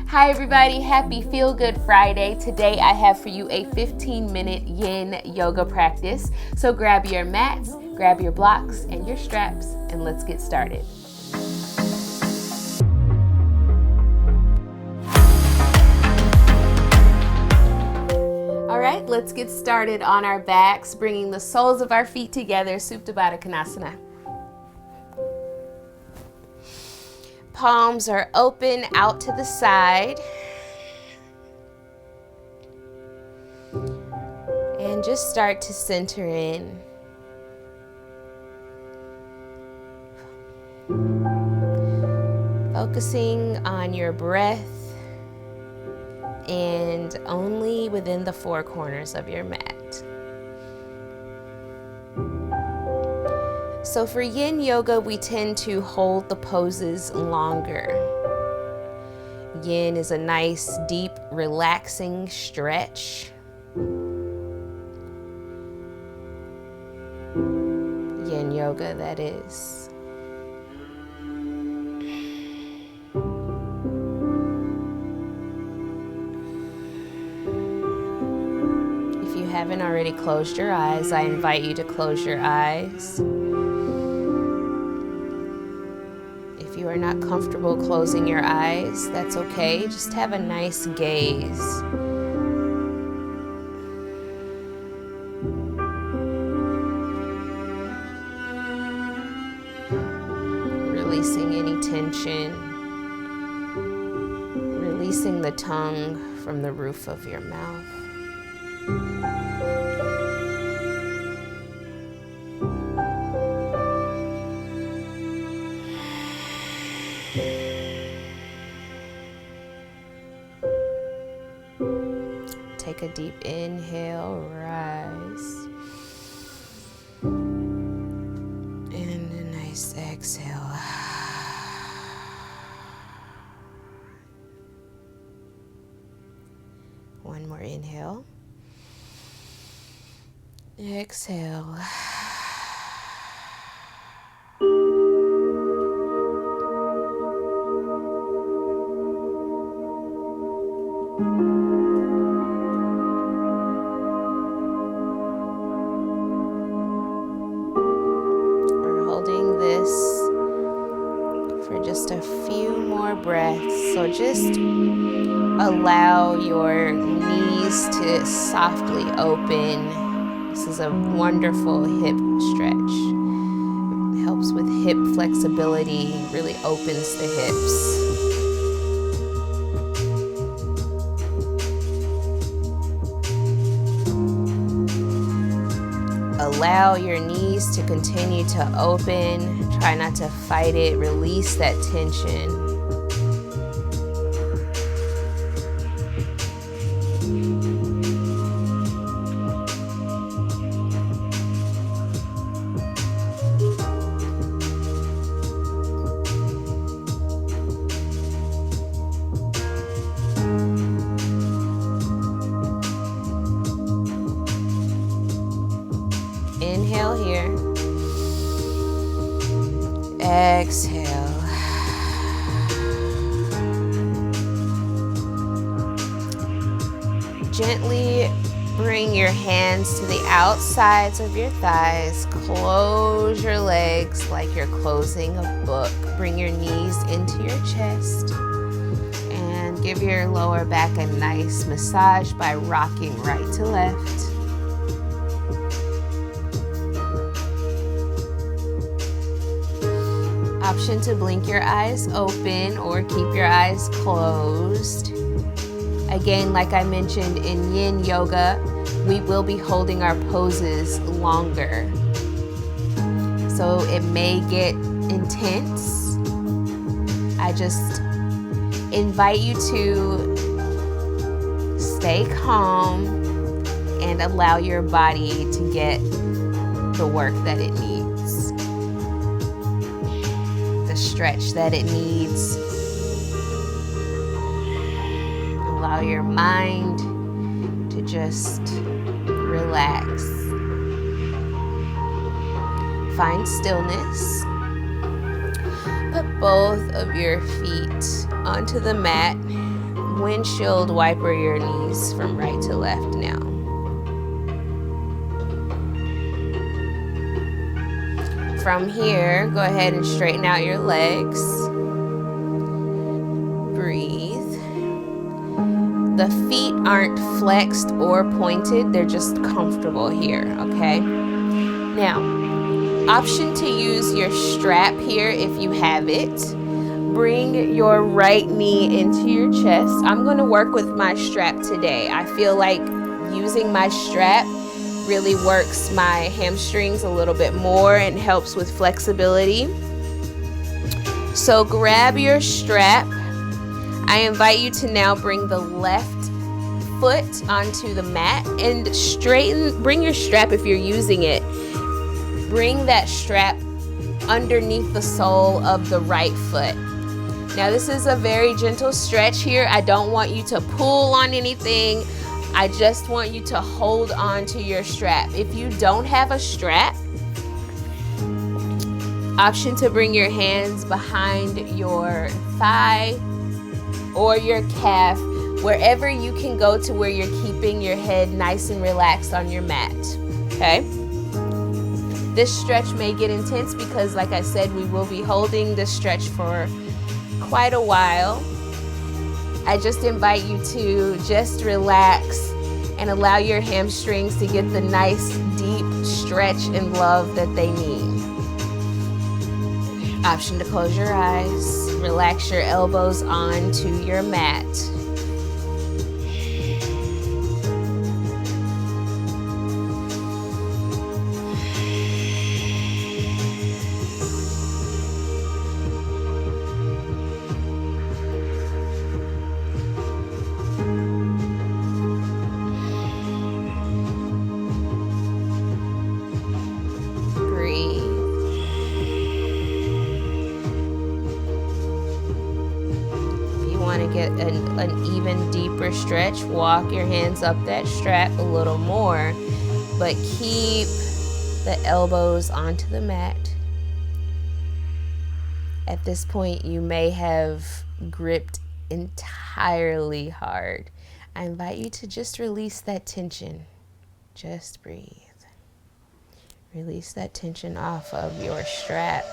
Hi everybody, happy Feel Good Friday. Today I have for you a 15-minute yin yoga practice. So grab your mats, grab your blocks and your straps, and let's get started. All right, let's get started on our backs, bringing the soles of our feet together, Supta Baddha Konasana. Palms are open out to the side. And just start to center in. Focusing on your breath and only within the four corners of your mat. So for yin yoga, we tend to hold the poses longer. Yin is a nice, deep, relaxing stretch. Yin yoga, that is. If you haven't already closed your eyes, I invite you to close your eyes. If you are not comfortable closing your eyes, that's okay. Just have a nice gaze. Releasing any tension. Releasing the tongue from the roof of your mouth. Take a deep inhale, rise. And a nice exhale. One more inhale. Exhale. Just a few more breaths. So just allow your knees to softly open. This is a wonderful hip stretch. It helps with hip flexibility, really opens the hips. Allow your knees to continue to open. Try not to fight it. Release that tension. Inhale here. Exhale. Gently bring your hands to the outsides of your thighs. Close your legs like you're closing a book. Bring your knees into your chest. And give your lower back a nice massage by rocking right to left. Option to blink your eyes open or keep your eyes closed. Again, like I mentioned in yin yoga, we will be holding our poses longer. So it may get intense. I just invite you to stay calm and allow your body to get the work that it needs. Stretch that it needs. Allow your mind to just relax. Find stillness. Put both of your feet onto the mat windshield wiper your knees from right to left now. From here, go ahead and straighten out your legs. Breathe. The feet aren't flexed or pointed, they're just comfortable here, okay? Now, option to use your strap here if you have it. Bring your right knee into your chest. I'm going to work with my strap today. I feel like using my strap really works my hamstrings a little bit more and helps with flexibility. So grab your strap. I invite you to now bring the left foot onto the mat and bring your strap if you're using it. Bring that strap underneath the sole of the right foot. Now this is a very gentle stretch here. I don't want you to pull on anything. I just want you to hold on to your strap. If you don't have a strap, option to bring your hands behind your thigh or your calf, wherever you can go to where you're keeping your head nice and relaxed on your mat, okay? This stretch may get intense because, like I said, we will be holding this stretch for quite a while. I just invite you to just relax and allow your hamstrings to get the nice deep stretch and love that they need. Option to close your eyes, relax your elbows onto your mat. Get an even deeper stretch, walk your hands up that strap a little more, but keep the elbows onto the mat. At this point, you may have gripped entirely hard. I invite you to just release that tension. Just breathe. Release that tension off of your strap.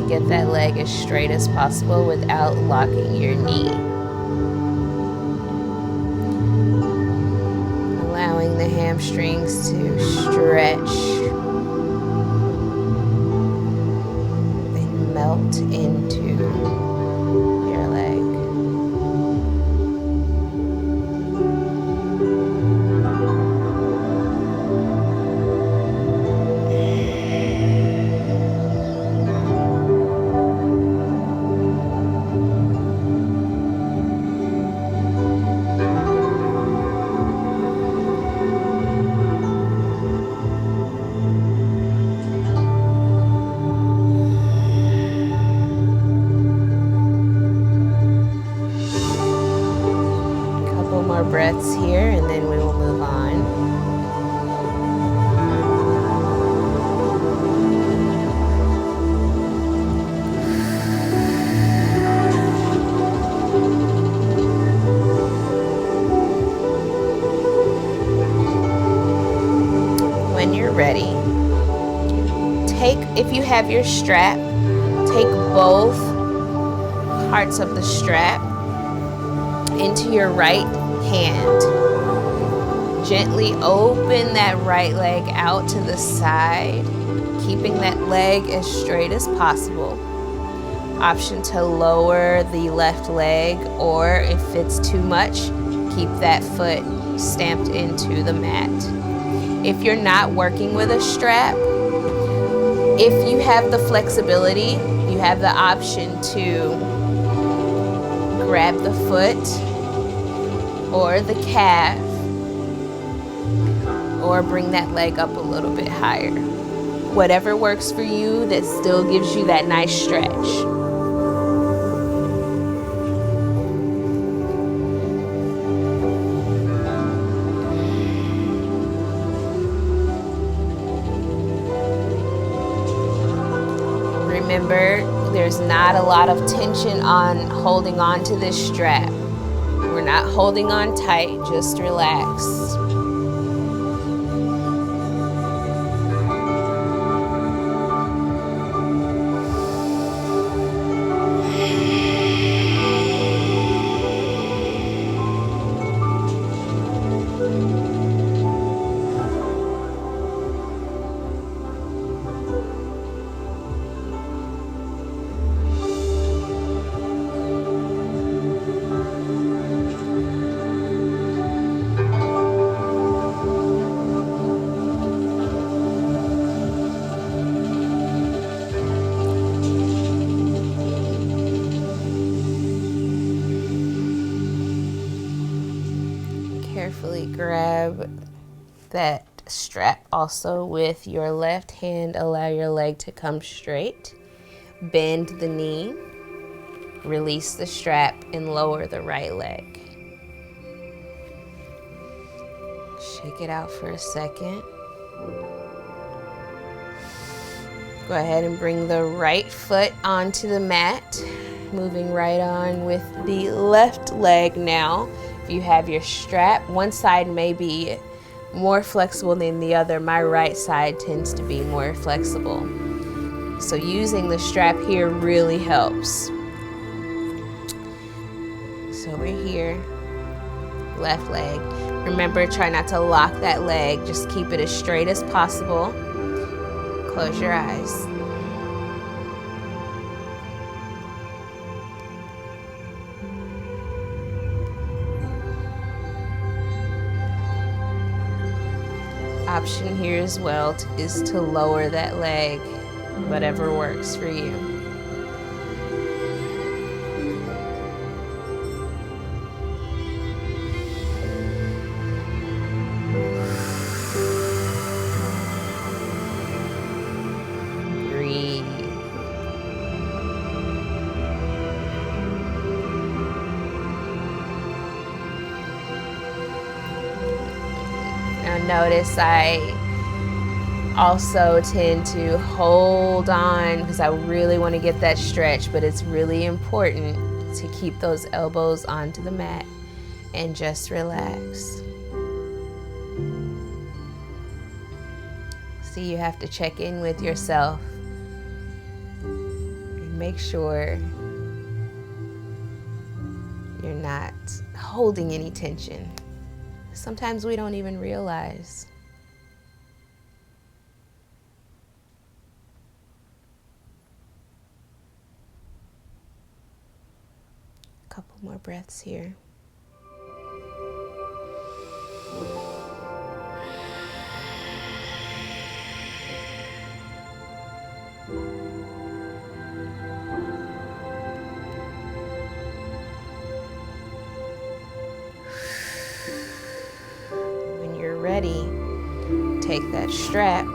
Get that leg as straight as possible without locking your knee. Allowing the hamstrings to stretch and melt into your leg. Breaths here, and then we will move on. When you're ready, if you have your strap, take both parts of the strap into your right hand. Gently open that right leg out to the side, keeping that leg as straight as possible. Option to lower the left leg, or if it's too much, keep that foot stamped into the mat. If you're not working with a strap, if you have the flexibility, you have the option to grab the foot or the calf, or bring that leg up a little bit higher. Whatever works for you that still gives you that nice stretch. Remember, there's not a lot of tension on holding on to this strap. We're not holding on tight, just relax. Carefully grab that strap also with your left hand. Allow your leg to come straight. Bend the knee. Release the strap and lower the right leg. Shake it out for a second. Go ahead and bring the right foot onto the mat. Moving right on with the left leg now. If you have your strap, one side may be more flexible than the other. My right side tends to be more flexible. So using the strap here really helps. So we're here, left leg. Remember, try not to lock that leg. Just keep it as straight as possible. Close your eyes. Option here as well is to lower that leg, whatever works for you. Breathe. Now notice I also tend to hold on because I really want to get that stretch, but it's really important to keep those elbows onto the mat and just relax. See, you have to check in with yourself and make sure you're not holding any tension. Sometimes we don't even realize. A couple more breaths here. When you're ready, take that strap,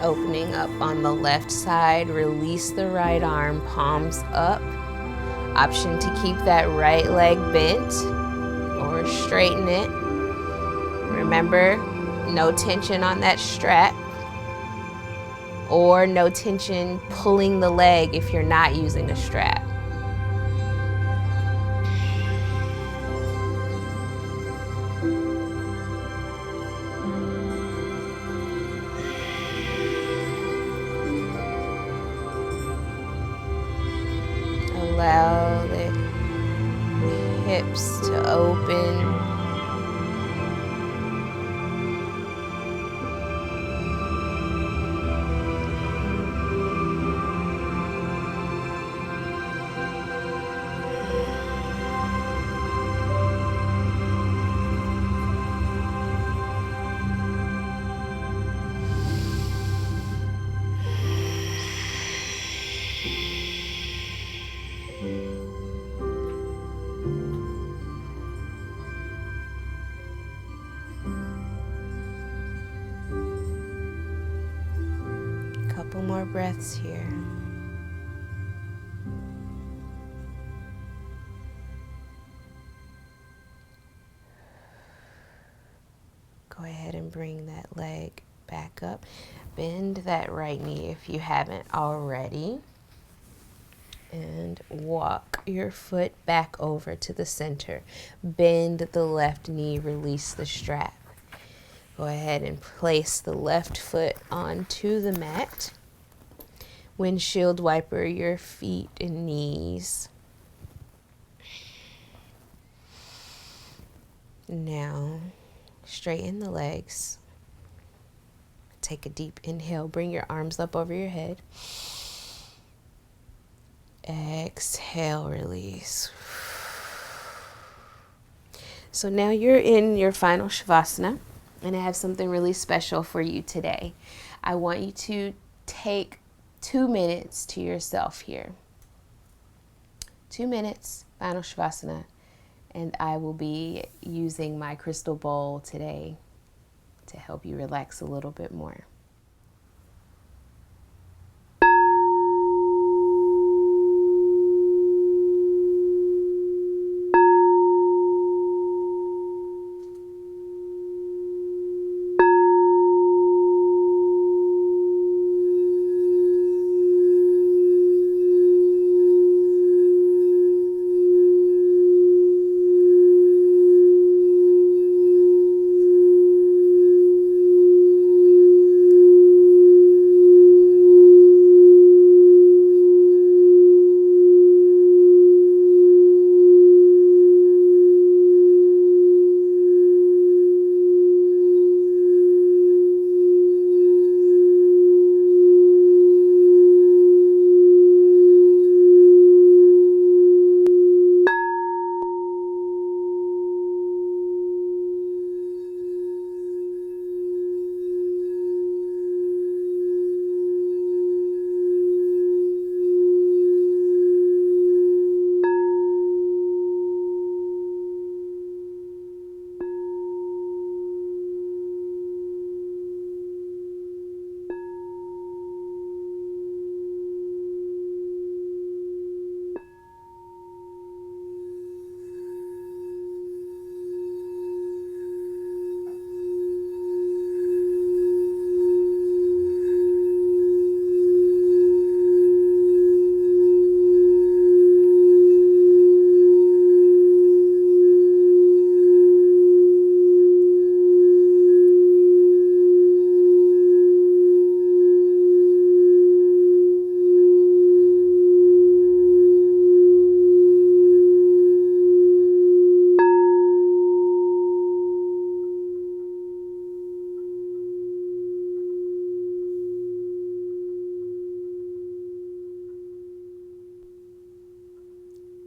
opening up on the left side, release the right arm, palms up. Option to keep that right leg bent or straighten it. Remember, no tension on that strap, or no tension pulling the leg if you're not using a strap. Allow the hips to open, couple more breaths here. Go ahead and bring that leg back up. Bend that right knee if you haven't already. And walk your foot back over to the center. Bend the left knee, release the strap. Go ahead and place the left foot onto the mat. Windshield wiper your feet and knees. Now, straighten the legs. Take a deep inhale. Bring your arms up over your head. Exhale, release. So now you're in your final Shavasana, and I have something really special for you today. I want you to take 2 minutes to yourself here. 2 minutes, final Shavasana, and I will be using my crystal bowl today to help you relax a little bit more.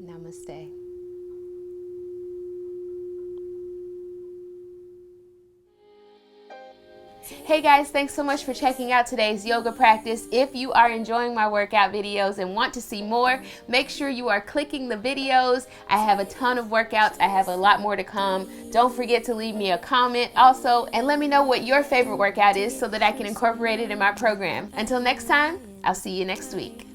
Namaste. Hey guys, thanks so much for checking out today's yoga practice. If you are enjoying my workout videos and want to see more, make sure you are clicking the videos. I have a ton of workouts. I have a lot more to come. Don't forget to leave me a comment also, and let me know what your favorite workout is so that I can incorporate it in my program. Until next time, I'll see you next week.